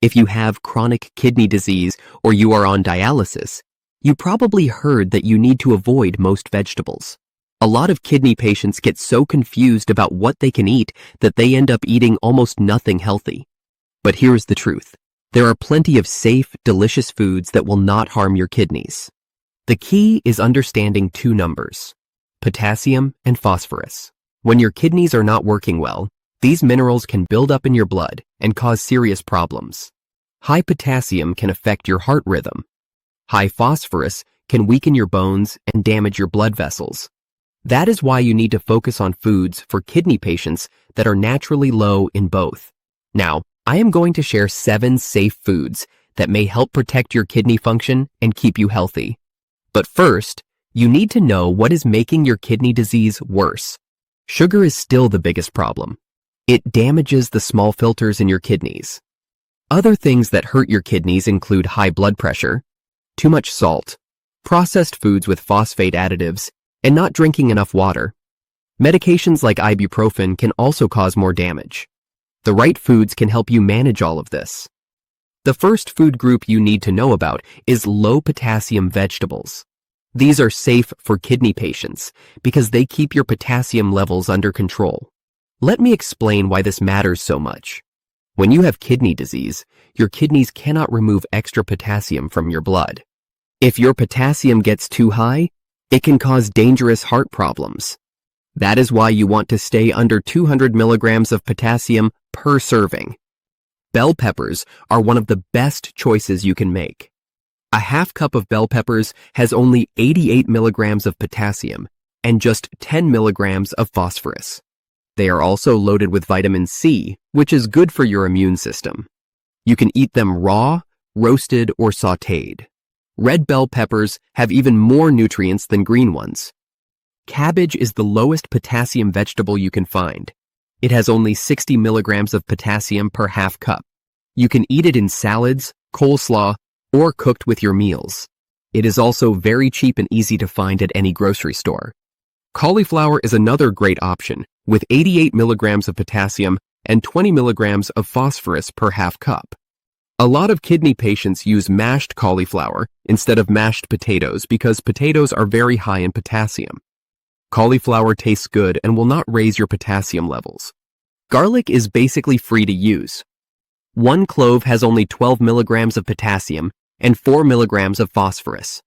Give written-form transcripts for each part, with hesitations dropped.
If you have chronic kidney disease or you are on dialysis, you probably heard that you need to avoid most vegetables. A lot of kidney patients get so confused about what they can eat that they end up eating almost nothing healthy. But here's the truth. There are plenty of safe, delicious foods that will not harm your kidneys. The key is understanding two numbers: potassium and phosphorus. When your kidneys are not working well, these minerals can build up in your blood and cause serious problems. High potassium can affect your heart rhythm. High phosphorus can weaken your bones and damage your blood vessels. That is why you need to focus on foods for kidney patients that are naturally low in both. Now, I am going to share 7 safe foods that may help protect your kidney function and keep you healthy. But first, you need to know what is making your kidney disease worse. Sugar is still the biggest problem. It damages the small filters in your kidneys. Other things that hurt your kidneys include high blood pressure, too much salt, processed foods with phosphate additives, and not drinking enough water. Medications like ibuprofen can also cause more damage. The right foods can help you manage all of this. The first food group you need to know about is low potassium vegetables. These are safe for kidney patients because they keep your potassium levels under control. Let me explain why this matters so much. When you have kidney disease, your kidneys cannot remove extra potassium from your blood. If your potassium gets too high, it can cause dangerous heart problems. That is why you want to stay under 200 milligrams of potassium per serving. Bell peppers are one of the best choices you can make. A half cup of bell peppers has only 88 milligrams of potassium and just 10 milligrams of phosphorus. They are also loaded with vitamin C, which is good for your immune system. You can eat them raw, roasted, or sautéed. Red bell peppers have even more nutrients than green ones. Cabbage is the lowest potassium vegetable you can find. It has only 60 milligrams of potassium per half cup. You can eat it in salads, coleslaw, or cooked with your meals. It is also very cheap and easy to find at any grocery store. Cauliflower is another great option, with 88 milligrams of potassium and 20 milligrams of phosphorus per half cup. A lot of kidney patients use mashed cauliflower instead of mashed potatoes because potatoes are very high in potassium. Cauliflower tastes good and will not raise your potassium levels. Garlic is basically free to use. 1 clove has only 12 milligrams of potassium and 4 milligrams of phosphorus.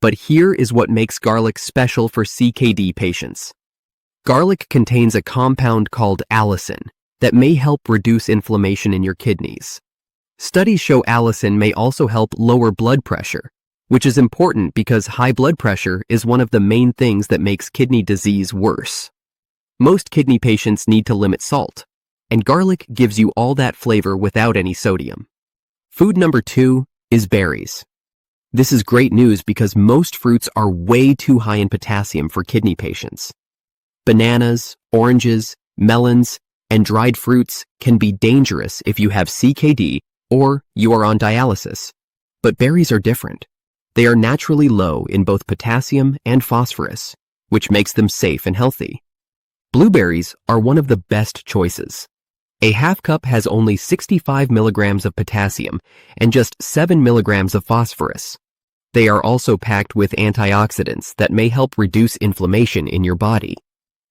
But here is what makes garlic special for CKD patients. Garlic contains a compound called allicin that may help reduce inflammation in your kidneys. Studies show allicin may also help lower blood pressure, which is important because high blood pressure is one of the main things that makes kidney disease worse. Most kidney patients need to limit salt, and garlic gives you all that flavor without any sodium. Food number 2 is berries. This is great news because most fruits are way too high in potassium for kidney patients. Bananas, oranges, melons, and dried fruits can be dangerous if you have CKD or you are on dialysis. But berries are different. They are naturally low in both potassium and phosphorus, which makes them safe and healthy. Blueberries are one of the best choices. A half cup has only 65 milligrams of potassium and just 7 milligrams of phosphorus. They are also packed with antioxidants that may help reduce inflammation in your body.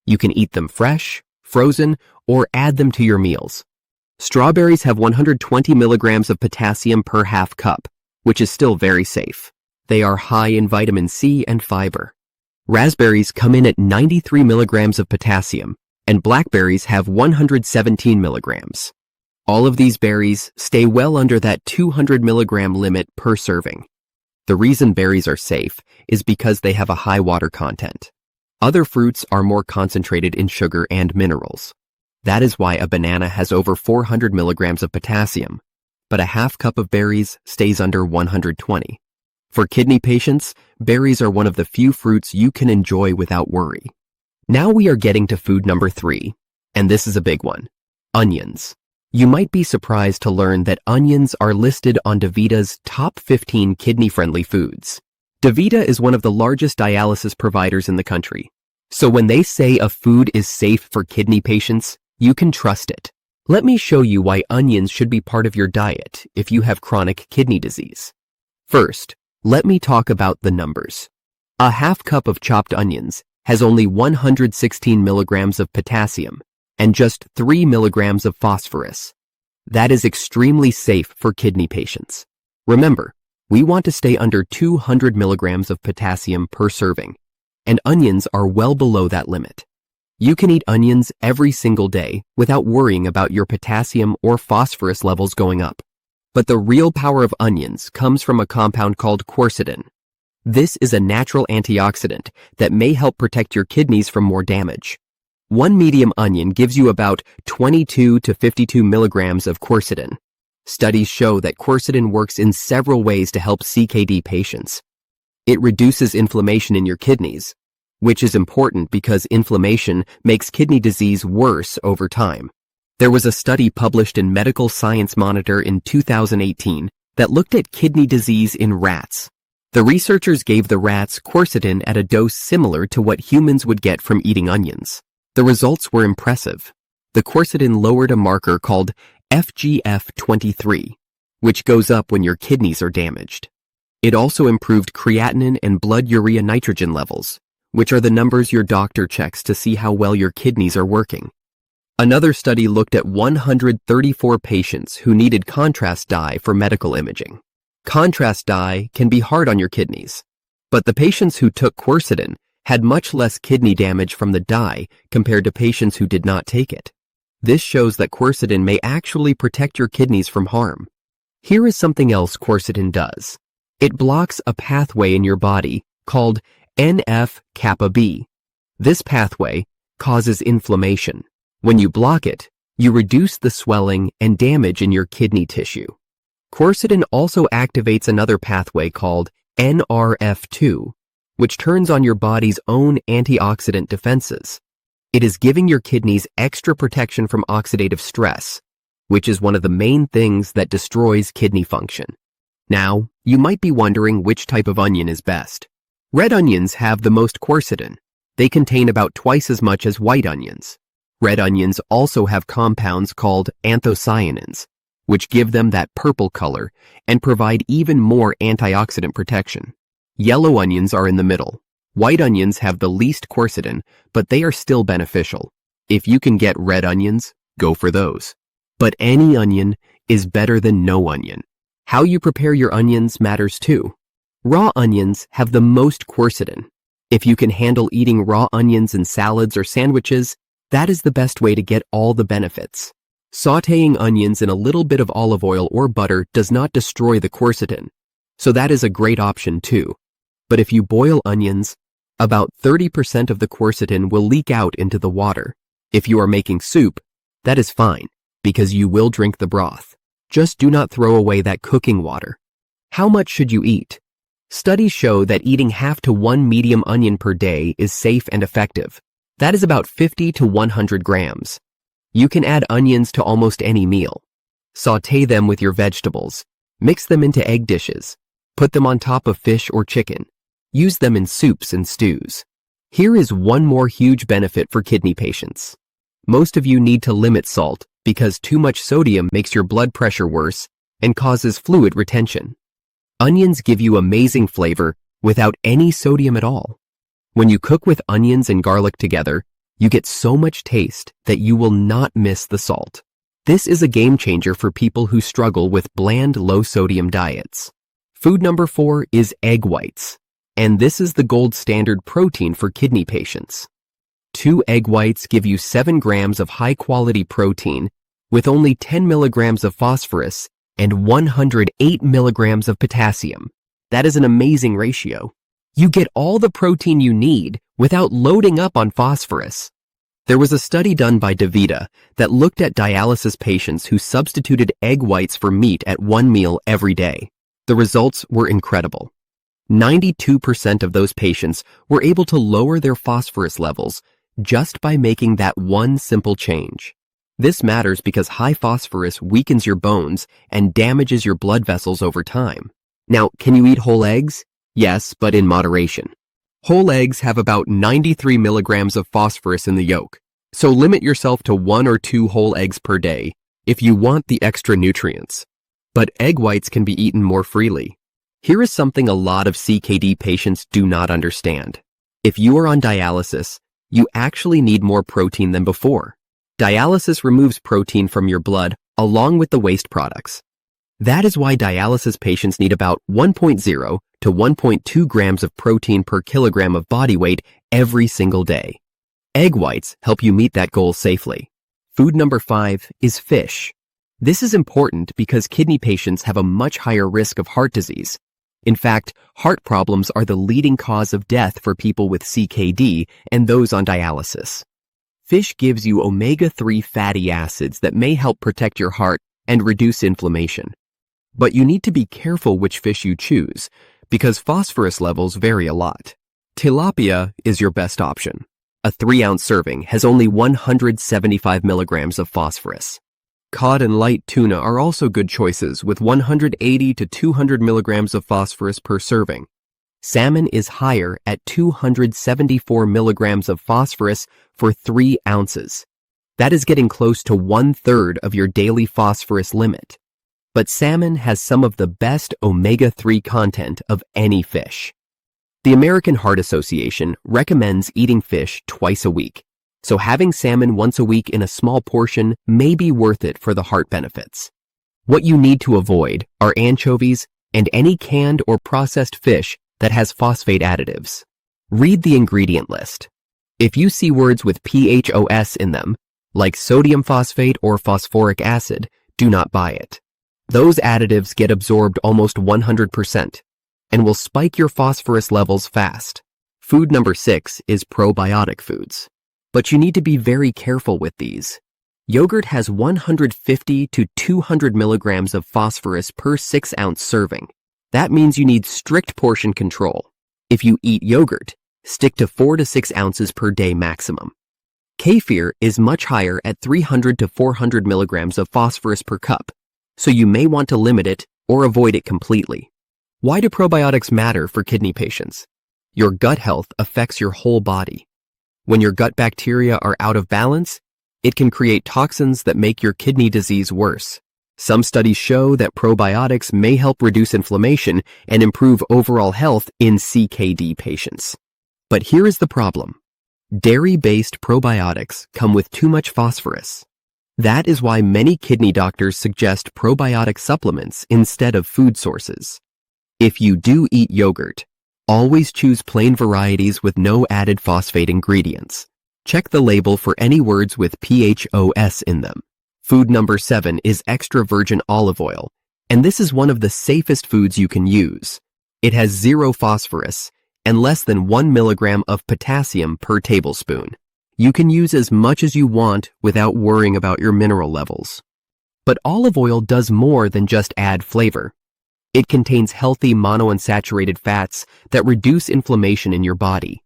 You can eat them fresh, frozen, or add them to your meals. Strawberries have 120 milligrams of potassium per half cup, which is still very safe. They are high in vitamin C and fiber. Raspberries come in at 93 milligrams of potassium, and blackberries have 117 milligrams. All of these berries stay well under that 200 milligram limit per serving. The reason berries are safe is because they have a high water content. Other fruits are more concentrated in sugar and minerals. That is why a banana has over 400 milligrams of potassium, but a half cup of berries stays under 120. For kidney patients, berries are one of the few fruits you can enjoy without worry. Now we are getting to food number 3, and this is a big one: onions. You might be surprised to learn that onions are listed on DaVita's top 15 kidney-friendly foods. DaVita is one of the largest dialysis providers in the country. So when they say a food is safe for kidney patients, you can trust it. Let me show you why onions should be part of your diet if you have chronic kidney disease. First, let me talk about the numbers. A half cup of chopped onions has only 116 milligrams of potassium and just 3 milligrams of phosphorus. That is extremely safe for kidney patients. Remember, we want to stay under 200 milligrams of potassium per serving, and onions are well below that limit. You can eat onions every single day without worrying about your potassium or phosphorus levels going up. But the real power of onions comes from a compound called quercetin. This is a natural antioxidant that may help protect your kidneys from more damage. One medium onion gives you about 22 to 52 milligrams of quercetin. Studies show that quercetin works in several ways to help CKD patients. It reduces inflammation in your kidneys, which is important because inflammation makes kidney disease worse over time. There was a study published in Medical Science Monitor in 2018 that looked at kidney disease in rats. The researchers gave the rats quercetin at a dose similar to what humans would get from eating onions. The results were impressive. The quercetin lowered a marker called FGF23, which goes up when your kidneys are damaged. It also improved creatinine and blood urea nitrogen levels, which are the numbers your doctor checks to see how well your kidneys are working. Another study looked at 134 patients who needed contrast dye for medical imaging. Contrast dye can be hard on your kidneys, but the patients who took quercetin had much less kidney damage from the dye compared to patients who did not take it. This shows that quercetin may actually protect your kidneys from harm. Here is something else quercetin does. It blocks a pathway in your body called NF-kappa B. This pathway causes inflammation. When you block it, you reduce the swelling and damage in your kidney tissue. Quercetin also activates another pathway called NRF2, which turns on your body's own antioxidant defenses. It is giving your kidneys extra protection from oxidative stress, which is one of the main things that destroys kidney function. Now, you might be wondering which type of onion is best. Red onions have the most quercetin. They contain about twice as much as white onions. Red onions also have compounds called anthocyanins, which give them that purple color and provide even more antioxidant protection. Yellow onions are in the middle. White onions have the least quercetin, but they are still beneficial. If you can get red onions, go for those. But any onion is better than no onion. How you prepare your onions matters too. Raw onions have the most quercetin. If you can handle eating raw onions in salads or sandwiches, that is the best way to get all the benefits. Sautéing onions in a little bit of olive oil or butter does not destroy the quercetin, so that is a great option too. But if you boil onions, about 30% of the quercetin will leak out into the water. If you are making soup, that is fine, because you will drink the broth. Just do not throw away that cooking water. How much should you eat? Studies show that eating half to 1 medium onion per day is safe and effective. That is about 50 to 100 grams. You can add onions to almost any meal. Sauté them with your vegetables. Mix them into egg dishes. Put them on top of fish or chicken. Use them in soups and stews. Here is one more huge benefit for kidney patients. Most of you need to limit salt because too much sodium makes your blood pressure worse and causes fluid retention. Onions give you amazing flavor without any sodium at all. When you cook with onions and garlic together, you get so much taste that you will not miss the salt. This is a game changer for people who struggle with bland, low-sodium diets. Food number 4 is egg whites, and this is the gold standard protein for kidney patients. 2 egg whites give you 7 grams of high-quality protein with only 10 milligrams of phosphorus and 108 milligrams of potassium. That is an amazing ratio. You get all the protein you need without loading up on phosphorus. There was a study done by DaVita that looked at dialysis patients who substituted egg whites for meat at one meal every day. The results were incredible. 92% of those patients were able to lower their phosphorus levels just by making that one simple change. This matters because high phosphorus weakens your bones and damages your blood vessels over time. Now, can you eat whole eggs? Yes, but in moderation. Whole eggs have about 93 milligrams of phosphorus in the yolk, so limit yourself to 1 or 2 whole eggs per day if you want the extra nutrients. But egg whites can be eaten more freely. Here is something a lot of CKD patients do not understand. If you are on dialysis, you actually need more protein than before. Dialysis removes protein from your blood along with the waste products. That is why dialysis patients need about 1.0 to 1.2 grams of protein per kilogram of body weight every single day. Egg whites help you meet that goal safely. Food number 5 is fish. This is important because kidney patients have a much higher risk of heart disease. In fact, heart problems are the leading cause of death for people with CKD and those on dialysis. Fish gives you omega-3 fatty acids that may help protect your heart and reduce inflammation. But you need to be careful which fish you choose, because phosphorus levels vary a lot. Tilapia is your best option. A 3-ounce serving has only 175 milligrams of phosphorus. Cod and light tuna are also good choices with 180 to 200 milligrams of phosphorus per serving. Salmon is higher at 274 milligrams of phosphorus for 3 ounces. That is getting close to 1/3 of your daily phosphorus limit. But salmon has some of the best omega-3 content of any fish. The American Heart Association recommends eating fish twice a week, so having salmon once a week in a small portion may be worth it for the heart benefits. What you need to avoid are anchovies and any canned or processed fish that has phosphate additives. Read the ingredient list. If you see words with PHOS in them, like sodium phosphate or phosphoric acid, do not buy it. Those additives get absorbed almost 100% and will spike your phosphorus levels fast. Food number 6 is probiotic foods. But you need to be very careful with these. Yogurt has 150 to 200 milligrams of phosphorus per 6-ounce serving. That means you need strict portion control. If you eat yogurt, stick to 4 to 6 ounces per day maximum. Kefir is much higher at 300 to 400 milligrams of phosphorus per cup, so you may want to limit it or avoid it completely. Why do probiotics matter for kidney patients? Your gut health affects your whole body. When your gut bacteria are out of balance, it can create toxins that make your kidney disease worse. Some studies show that probiotics may help reduce inflammation and improve overall health in CKD patients. But here is the problem. Dairy-based probiotics come with too much phosphorus. That is why many kidney doctors suggest probiotic supplements instead of food sources. If you do eat yogurt, always choose plain varieties with no added phosphate ingredients. Check the label for any words with PHOS in them. Food number 7 is extra virgin olive oil, and this is one of the safest foods you can use. It has 0 phosphorus and less than 1 milligram of potassium per tablespoon. You can use as much as you want without worrying about your mineral levels. But olive oil does more than just add flavor. It contains healthy monounsaturated fats that reduce inflammation in your body.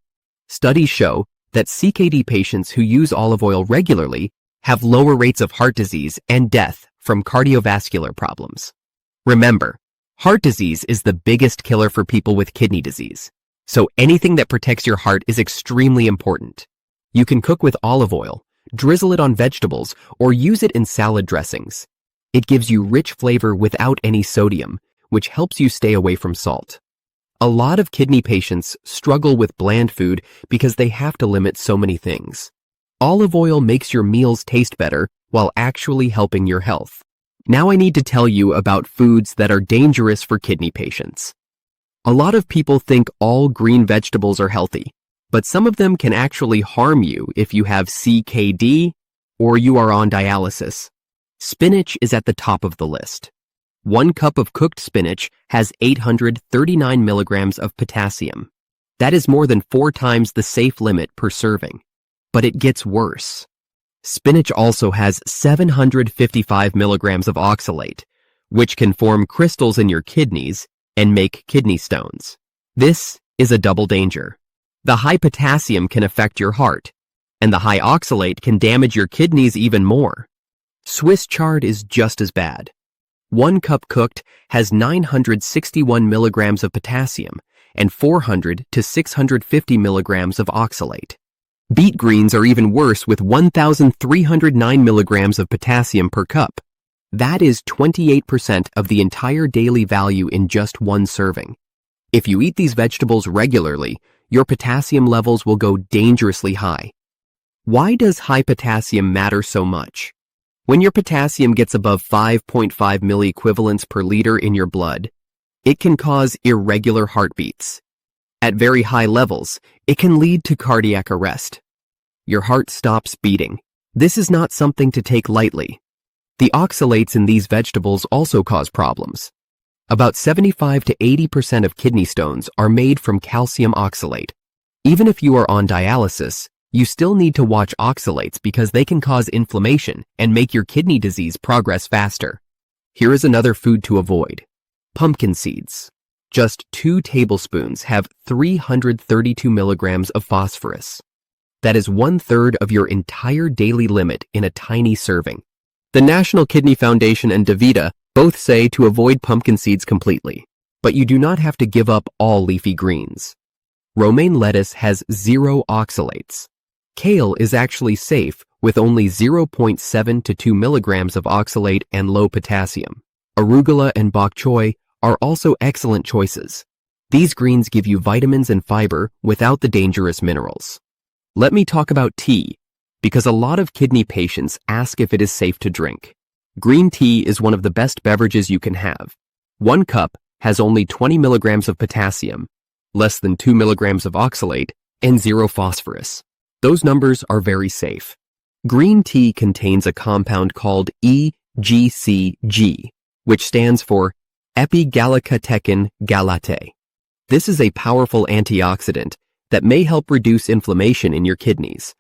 Studies show that CKD patients who use olive oil regularly have lower rates of heart disease and death from cardiovascular problems. Remember, heart disease is the biggest killer for people with kidney disease, so anything that protects your heart is extremely important. You can cook with olive oil, drizzle it on vegetables, or use it in salad dressings. It gives you rich flavor without any sodium, which helps you stay away from salt. A lot of kidney patients struggle with bland food because they have to limit so many things. Olive oil makes your meals taste better while actually helping your health. Now I need to tell you about foods that are dangerous for kidney patients. A lot of people think all green vegetables are healthy, but some of them can actually harm you if you have CKD or you are on dialysis. Spinach is at the top of the list. 1 cup of cooked spinach has 839 milligrams of potassium. That is more than 4 times the safe limit per serving. But it gets worse. Spinach also has 755 milligrams of oxalate, which can form crystals in your kidneys and make kidney stones. This is a double danger. The high potassium can affect your heart, and the high oxalate can damage your kidneys even more. Swiss chard is just as bad. 1 cup cooked has 961 milligrams of potassium and 400 to 650 milligrams of oxalate. Beet greens are even worse with 1,309 milligrams of potassium per cup. That is 28% of the entire daily value in just one serving. If you eat these vegetables regularly, your potassium levels will go dangerously high. Why does high potassium matter so much? When your potassium gets above 5.5 milliequivalents per liter in your blood, it can cause irregular heartbeats. At very high levels, it can lead to cardiac arrest. Your heart stops beating. This is not something to take lightly. The oxalates in these vegetables also cause problems. About 75 to 80% of kidney stones are made from calcium oxalate. Even if you are on dialysis, you still need to watch oxalates because they can cause inflammation and make your kidney disease progress faster. Here is another food to avoid. Pumpkin seeds. Just 2 tablespoons have 332 milligrams of phosphorus. That is 1/3 of your entire daily limit in a tiny serving. The National Kidney Foundation and DaVita both say to avoid pumpkin seeds completely, but you do not have to give up all leafy greens. Romaine lettuce has 0 oxalates. Kale is actually safe with only 0.7 to 2 milligrams of oxalate and low potassium. Arugula and bok choy are also excellent choices. These greens give you vitamins and fiber without the dangerous minerals. Let me talk about tea, because a lot of kidney patients ask if it is safe to drink. Green tea is one of the best beverages you can have. 1 cup has only 20 milligrams of potassium, less than 2 milligrams of oxalate, and 0 phosphorus. Those numbers are very safe. Green tea contains a compound called EGCG, which stands for epigallocatechin gallate. This is a powerful antioxidant that may help reduce inflammation in your kidneys.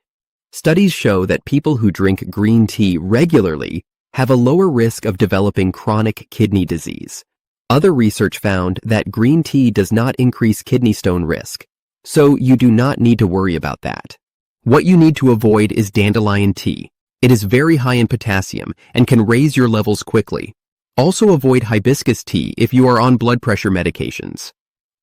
Studies show that people who drink green tea regularly have a lower risk of developing chronic kidney disease. Other research found that green tea does not increase kidney stone risk, so you do not need to worry about that. What you need to avoid is dandelion tea. It is very high in potassium and can raise your levels quickly. Also avoid hibiscus tea if you are on blood pressure medications.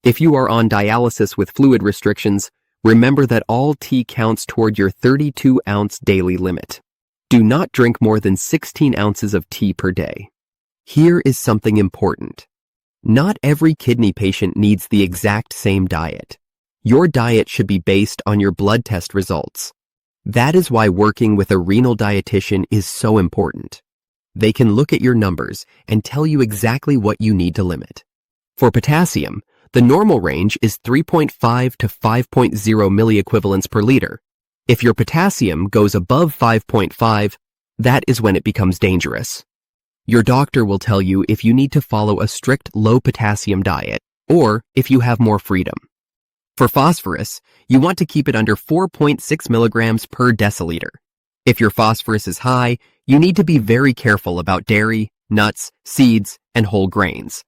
If you are on dialysis with fluid restrictions, remember that all tea counts toward your 32-ounce daily limit. Do not drink more than 16 ounces of tea per day. Here is something important. Not every kidney patient needs the exact same diet. Your diet should be based on your blood test results. That is why working with a renal dietitian is so important. They can look at your numbers and tell you exactly what you need to limit. For potassium, the normal range is 3.5 to 5.0 milliequivalents per liter. If your potassium goes above 5.5, that is when it becomes dangerous. Your doctor will tell you if you need to follow a strict low potassium diet or if you have more freedom. For phosphorus, you want to keep it under 4.6 milligrams per deciliter. If your phosphorus is high, you need to be very careful about dairy, nuts, seeds, and whole grains.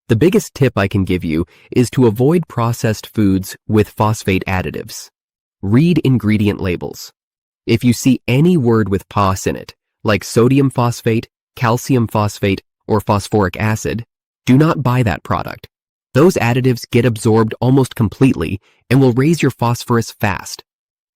The biggest tip I can give you is to avoid processed foods with phosphate additives. Read ingredient labels. If you see any word with POS in it, like sodium phosphate, calcium phosphate, or phosphoric acid, do not buy that product. Those additives get absorbed almost completely and will raise your phosphorus fast.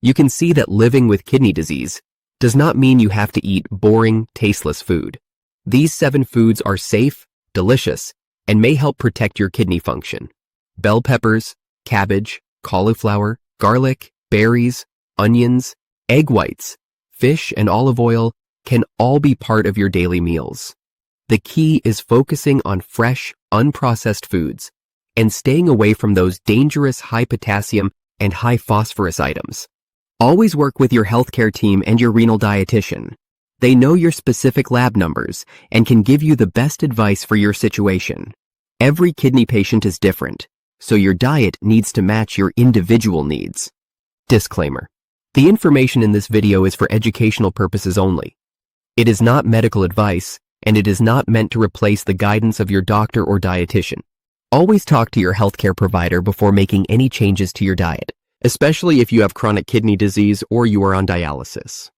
You can see that living with kidney disease does not mean you have to eat boring, tasteless food. These 7 foods are safe, delicious, and may help protect your kidney function. Bell peppers, cabbage, cauliflower, garlic, berries, onions, egg whites, fish, and olive oil can all be part of your daily meals. The key is focusing on fresh, unprocessed foods and staying away from those dangerous high potassium and high phosphorus items. Always work with your healthcare team and your renal dietitian. They know your specific lab numbers and can give you the best advice for your situation. Every kidney patient is different, so your diet needs to match your individual needs. Disclaimer: the information in this video is for educational purposes only. It is not medical advice, and it is not meant to replace the guidance of your doctor or dietitian. Always talk to your healthcare provider before making any changes to your diet, especially if you have chronic kidney disease or you are on dialysis.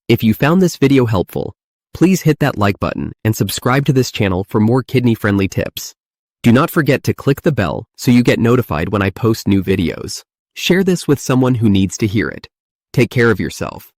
If you found this video helpful, please hit that like button and subscribe to this channel for more kidney-friendly tips. Do not forget to click the bell so you get notified when I post new videos. Share this with someone who needs to hear it. Take care of yourself.